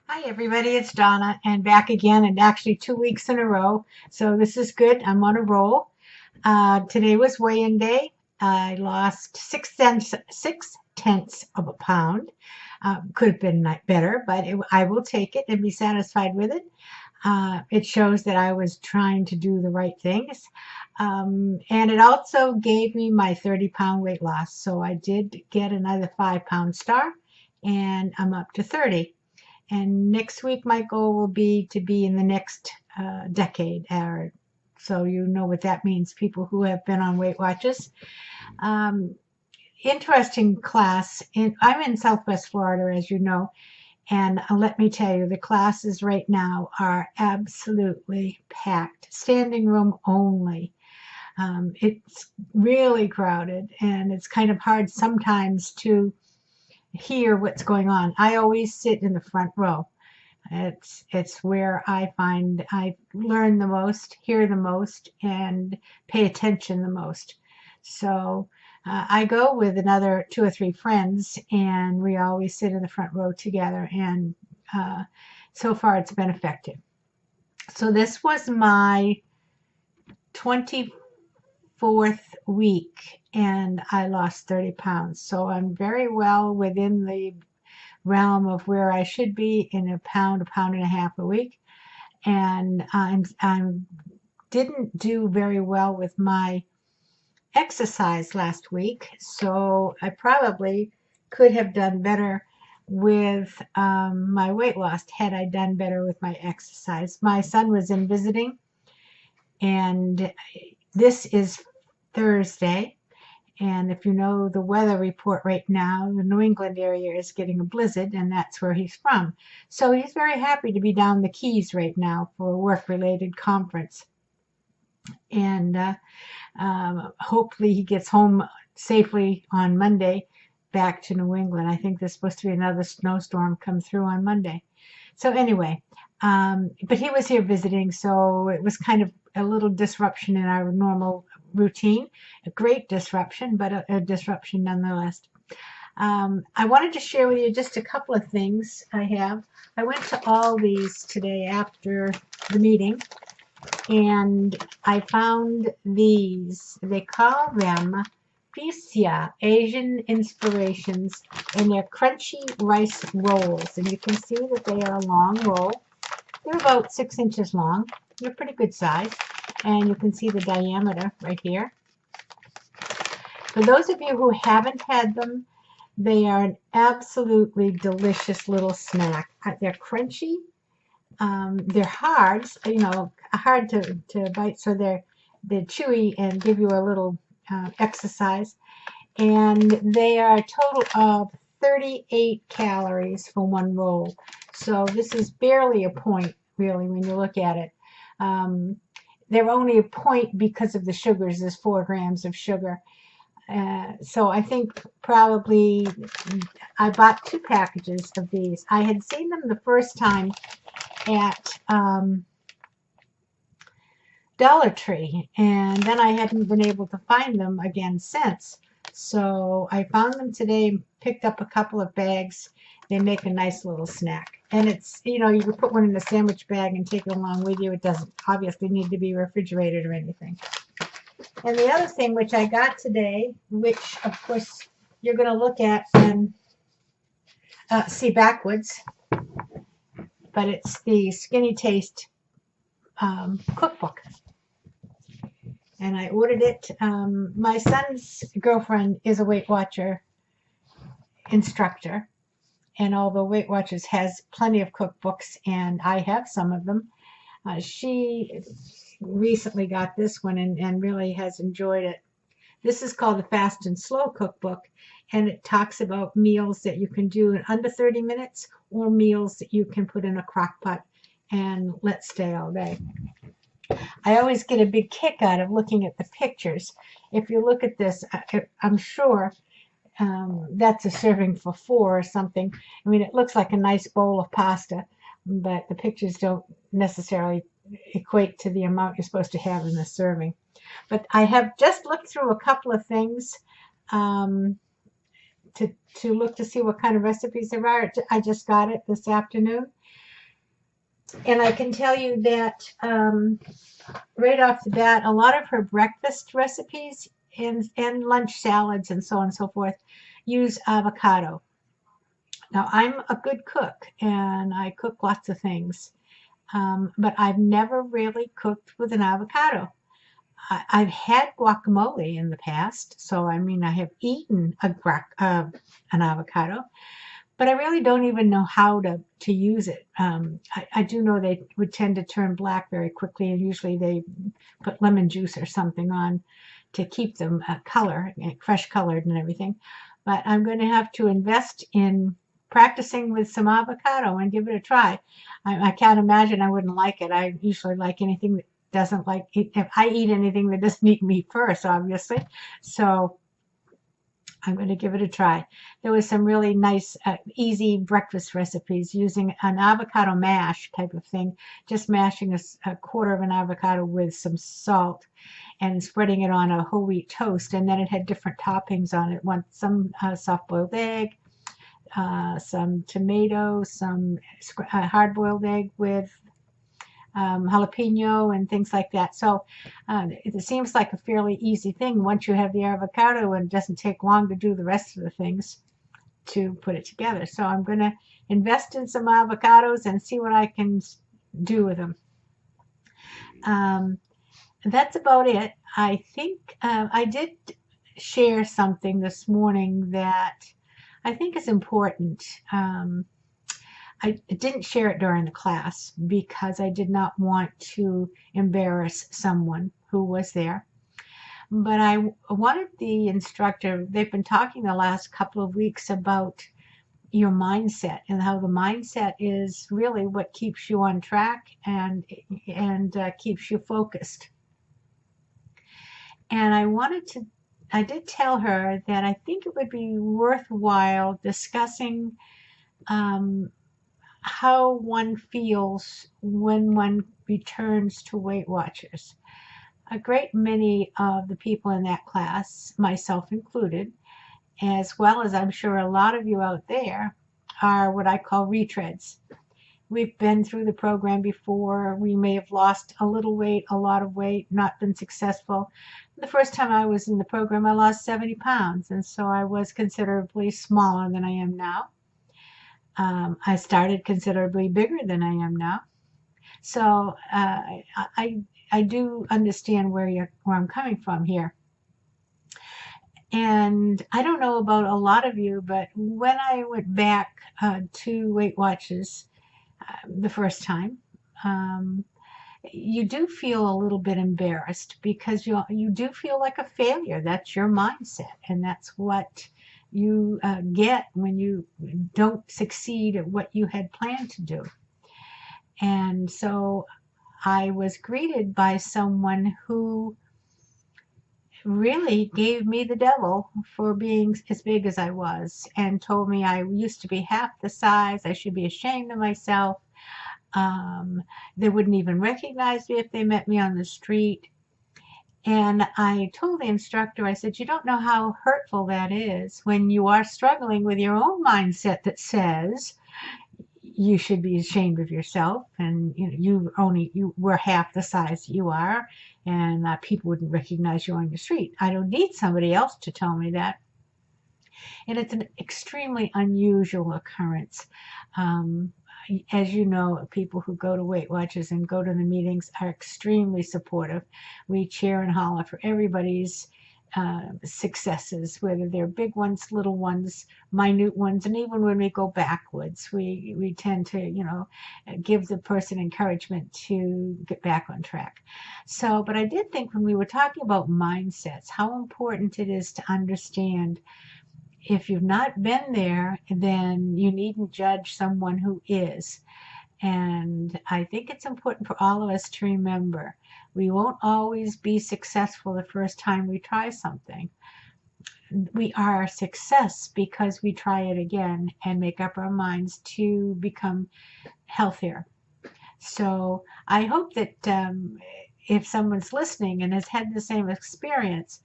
Hi everybody, it's Donna and back again, and actually 2 weeks in a row. So this is good. I'm on a roll. Today was weigh-in day. I lost six tenths of a pound. Could have been better, but I will take it and be satisfied with it. It shows that I was trying to do the right things. And it also gave me my 30-pound weight loss. So I did get another 5-pound star, and I'm up to 30. And next week, my goal will be to be in the next decade. So you know what that means, people who have been on Weight Watchers. Um, Interesting class. I'm in Southwest Florida, as you know, and let me tell you, the classes right now are absolutely packed, standing room only. It's really crowded, and it's kind of hard sometimes to hear what's going on. I always sit in the front row. It's where I find I learn the most, hear the most, and pay attention the most. So I go with another 2 or 3 friends, and we always sit in the front row together. And so far, it's been effective. So this was my 24th week, and I lost 30 pounds. So I'm very well within the realm of where I should be in a pound and a half a week. And I didn't do very well with my exercise last week, so I probably could have done better with my weight loss had I done better with my exercise. My son was in visiting, and this is Thursday. And if you know the weather report right now, the New England area is getting a blizzard, and that's where he's from. So he's very happy to be down the Keys right now for a work-related conference. And hopefully he gets home safely on Monday back to New England. I think there's supposed to be another snowstorm come through on Monday. So anyway, but he was here visiting, so it was kind of a little disruption in our normal routine. A great disruption, but a disruption nonetheless. I wanted to share with you just a couple of things I have. I went to Aldi's today after the meeting, and I found these. They call them Pisia, Asian Inspirations, and they're crunchy rice rolls. And you can see that they are a long roll. They're about 6 inches long. They're pretty good size. And you can see the diameter right here. For those of you who haven't had them, they are an absolutely delicious little snack. They're crunchy. They're hard, hard to bite, so they're chewy and give you a little exercise. And they are a total of 38 calories for one roll. So this is barely a point, really, when you look at it. They're only a point because of the sugars. There's 4 grams of sugar. So I think probably I bought 2 packages of these. I had seen them the first time at Dollar Tree, and then I hadn't been able to find them again since. So I found them today, picked up a couple of bags. They make a nice little snack. And it's, you can put one in a sandwich bag and take it along with you. It doesn't obviously need to be refrigerated or anything. And the other thing which I got today, which of course you're going to look at and see backwards, but it's the Skinny Taste cookbook. And I ordered it. My son's girlfriend is a Weight Watcher instructor. And although Weight Watchers has plenty of cookbooks, and I have some of them, she recently got this one and really has enjoyed it. This is called the Fast and Slow Cookbook, and it talks about meals that you can do in under 30 minutes or meals that you can put in a crock pot and let stay all day. I always get a big kick out of looking at the pictures. If you look at this, I'm sure that's a serving for 4 or something. I mean, it looks like a nice bowl of pasta, but the pictures don't necessarily equate to the amount you're supposed to have in the serving. But I have just looked through a couple of things to look to see what kind of recipes there are. I just got it this afternoon. And I can tell you that right off the bat, a lot of her breakfast recipes and lunch salads and so on and so forth use avocado. Now, I'm a good cook and I cook lots of things, but I've never really cooked with an avocado. I've had guacamole in the past, so I mean, I have eaten an avocado, but I really don't even know how to use it. I do know they would tend to turn black very quickly, and usually they put lemon juice or something on to keep them fresh colored and everything. But I'm going to have to invest in practicing with some avocado and give it a try. I can't imagine I wouldn't like it. I usually like anything that doesn't like it. If I eat anything that doesn't eat meat first, obviously. So I'm going to give it a try. There was some really nice, easy breakfast recipes using an avocado mash type of thing, just mashing a quarter of an avocado with some salt and spreading it on a whole wheat toast. And then it had different toppings on it. Some soft boiled egg, some tomato, some hard boiled egg with jalapeno and things like that. So it seems like a fairly easy thing once you have the avocado, and it doesn't take long to do the rest of the things to put it together. So I'm going to invest in some avocados and see what I can do with them. That's about it. I think I did share something this morning that I think is important. I didn't share it during the class because I did not want to embarrass someone who was there. But I wanted the instructor, they've been talking the last couple of weeks about your mindset and how the mindset is really what keeps you on track and keeps you focused. And I did tell her that I think it would be worthwhile discussing how one feels when one returns to Weight Watchers. A great many of the people in that class, myself included, as well as I'm sure a lot of you out there, are what I call retreads. We've been through the program before. We may have lost a little weight, a lot of weight, not been successful. The first time I was in the program, I lost 70 pounds, and so I was considerably smaller than I am now. I started considerably bigger than I am now. So I do understand where I'm coming from here. And I don't know about a lot of you, but when I went back to Weight Watchers the first time, you do feel a little bit embarrassed because you do feel like a failure. That's your mindset, and that's what you get when you don't succeed at what you had planned to do. And so I was greeted by someone who really gave me the devil for being as big as I was and told me I used to be half the size. I should be ashamed of myself. They wouldn't even recognize me if they met me on the street. And I told the instructor, I said, you don't know how hurtful that is when you are struggling with your own mindset that says you should be ashamed of yourself, and you were half the size you are, and people wouldn't recognize you on the street. I don't need somebody else to tell me that. And it's an extremely unusual occurrence. As you know, people who go to Weight Watchers and go to the meetings are extremely supportive. We cheer and holler for everybody's successes, whether they're big ones, little ones, minute ones, and even when we go backwards, we tend to, give the person encouragement to get back on track. So, but I did think when we were talking about mindsets, how important it is to understand if you've not been there, then you needn't judge someone who is. And I think it's important for all of us to remember we won't always be successful the first time we try something. We are a success because we try it again and make up our minds to become healthier. So I hope that if someone's listening and has had the same experience,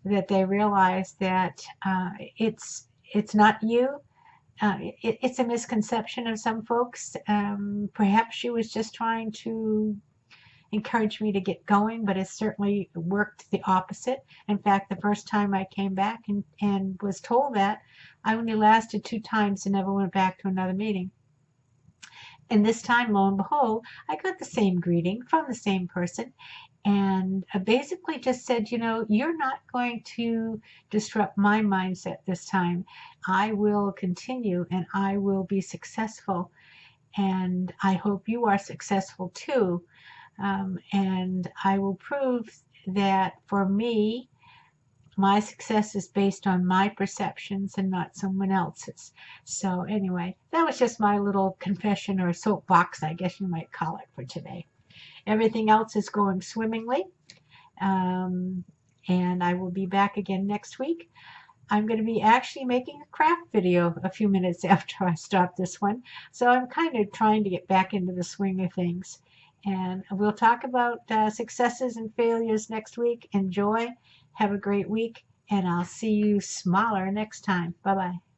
that they realize that it's not you, it's a misconception of some folks. Perhaps she was just trying to encourage me to get going, but it certainly worked the opposite. In fact, the first time I came back and was told that, I only lasted 2 times and never went back to another meeting. And this time, lo and behold, I got the same greeting from the same person, and basically just said, you're not going to disrupt my mindset this time. I will continue and I will be successful. And I hope you are successful too. And I will prove that for me, my success is based on my perceptions and not someone else's. So anyway, that was just my little confession or soapbox, I guess you might call it, for today. Everything else is going swimmingly. And I will be back again next week. I'm going to be actually making a craft video a few minutes after I stop this one. So I'm kind of trying to get back into the swing of things. And we'll talk about successes and failures next week. Enjoy. Have a great week. And I'll see you smaller next time. Bye-bye.